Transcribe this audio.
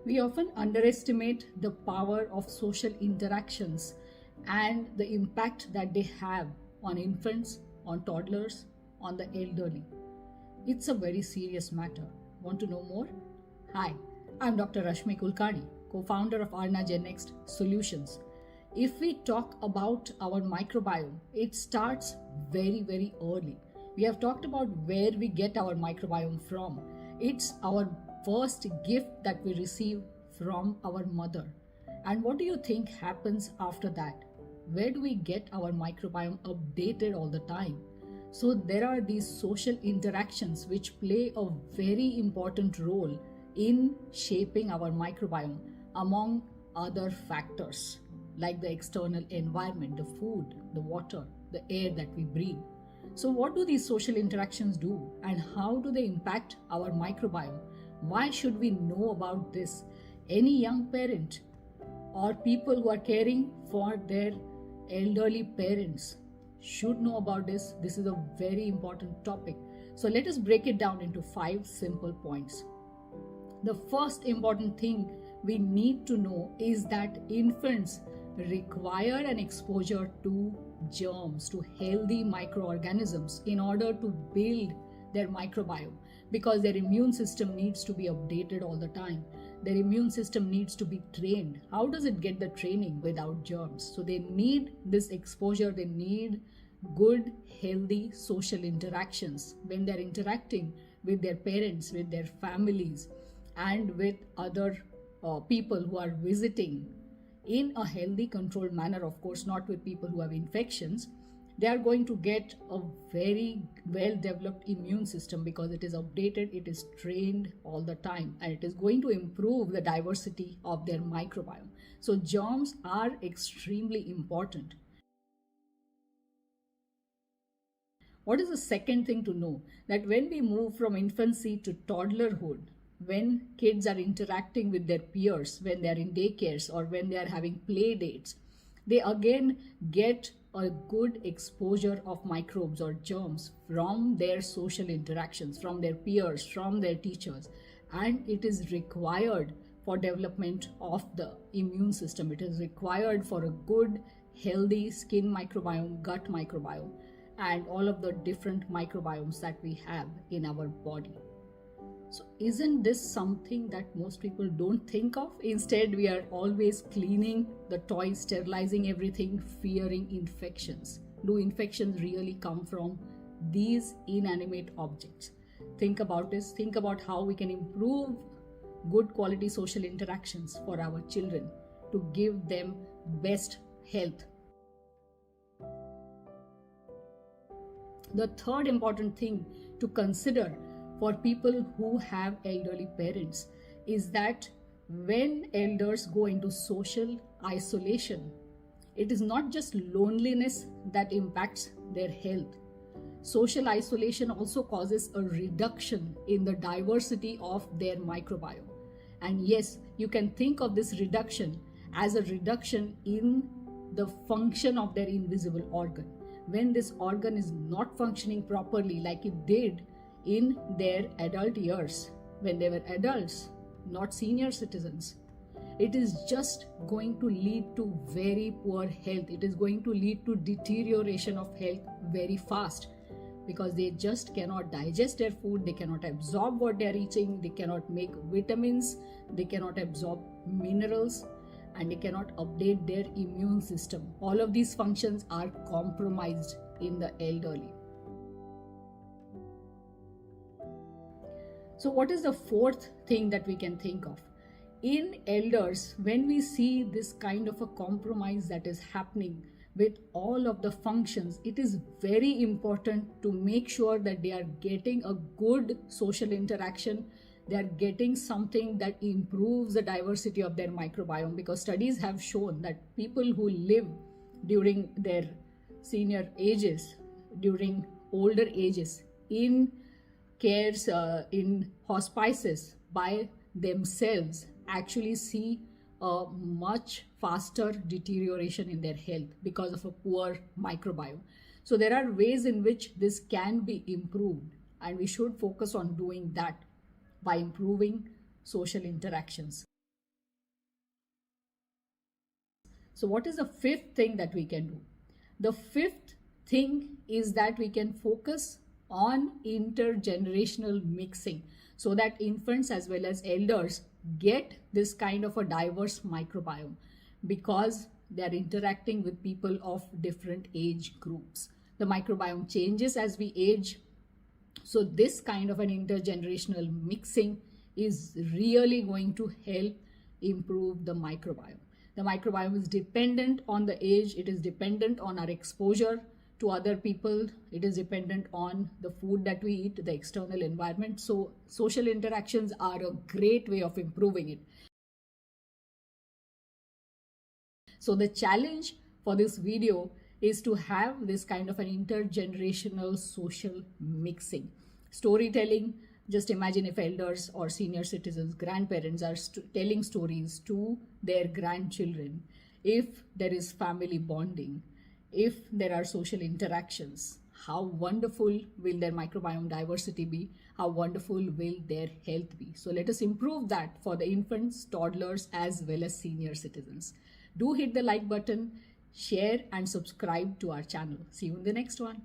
We often underestimate the power of social interactions and the impact that they have on infants, on toddlers, on the elderly. It's a very serious matter. Want to know more? Hi, I'm Dr. Rashmi Kulkarni, co-founder of Arna Gen Solutions. If we talk about our microbiome, it starts very, very early. We have talked about where we get our microbiome from. It's our first gift that we receive from our mother. And what do you think happens after that? Where do we get our microbiome updated all the time? So there are these social interactions which play a very important role in shaping our microbiome among other factors like the external environment, the food, the water, the air that we breathe. So what do these social interactions do and how do they impact our microbiome? Why should we know about this? Any young parent or people who are caring for their elderly parents should know about this. This is a very important topic. So let us break it down into 5 simple points. The first important thing we need to know is that infants require an exposure to germs, to healthy microorganisms in order to build their microbiome, because their immune system needs to be updated all the time. Their immune system needs to be trained. How does it get the training without germs? So they need this exposure, they need good, healthy social interactions when they're interacting with their parents, with their families, and with other people who are visiting in a healthy, controlled manner, of course, not with people who have infections. They are going to get a very well developed immune system because it is updated, it is trained all the time, and it is going to improve the diversity of their microbiome. So germs are extremely important. What is the second thing to know? That when we move from infancy to toddlerhood, when kids are interacting with their peers, when they are in daycares or when they are having play dates, they again get a good exposure of microbes or germs from their social interactions, from their peers, from their teachers. And it is required for development of the immune system. It is required for a good, healthy skin microbiome, gut microbiome, and all of the different microbiomes that we have in our body. So isn't this something that most people don't think of? Instead, we are always cleaning the toys, sterilizing everything, fearing infections. Do infections really come from these inanimate objects? Think about this. Think about how we can improve good quality social interactions for our children to give them best health. The third important thing to consider for people who have elderly parents is that when elders go into social isolation, it is not just loneliness that impacts their health. Social isolation also causes a reduction in the diversity of their microbiome. And yes, you can think of this reduction as a reduction in the function of their invisible organ. When this organ is not functioning properly like it did in their adult years, when they were adults, not senior citizens, it is just going to lead to very poor health. It is going to lead to deterioration of health very fast because they just cannot digest their food, they cannot absorb what they are eating, they cannot make vitamins, they cannot absorb minerals, and they cannot update their immune system. All of these functions are compromised in the elderly. So what is the fourth thing that we can think of? In elders, when we see this kind of a compromise that is happening with all of the functions, it is very important to make sure that they are getting a good social interaction. They are getting something that improves the diversity of their microbiome, because studies have shown that people who live during their senior ages, during older ages, in cares, in hospices by themselves, actually see a much faster deterioration in their health because of a poor microbiome. So there are ways in which this can be improved, and we should focus on doing that by improving social interactions. So what is the fifth thing that we can do? The fifth thing is that we can focus on intergenerational mixing so that infants as well as elders get this kind of a diverse microbiome, because they are interacting with people of different age groups. The microbiome changes as we age. So this kind of an intergenerational mixing is really going to help improve the microbiome. The microbiome is dependent on the age, it is dependent on our exposure to other people, it is dependent on the food that we eat, the external environment. So social interactions are a great way of improving it. So the challenge for this video is to have this kind of an intergenerational social mixing. Storytelling, just imagine if elders or senior citizens, grandparents are telling stories to their grandchildren, if there is family bonding, if there are social interactions, how wonderful will their microbiome diversity be? How wonderful will their health be? So let us improve that for the infants, toddlers, as well as senior citizens. Do hit the like button, share and subscribe to our channel. See you in the next one.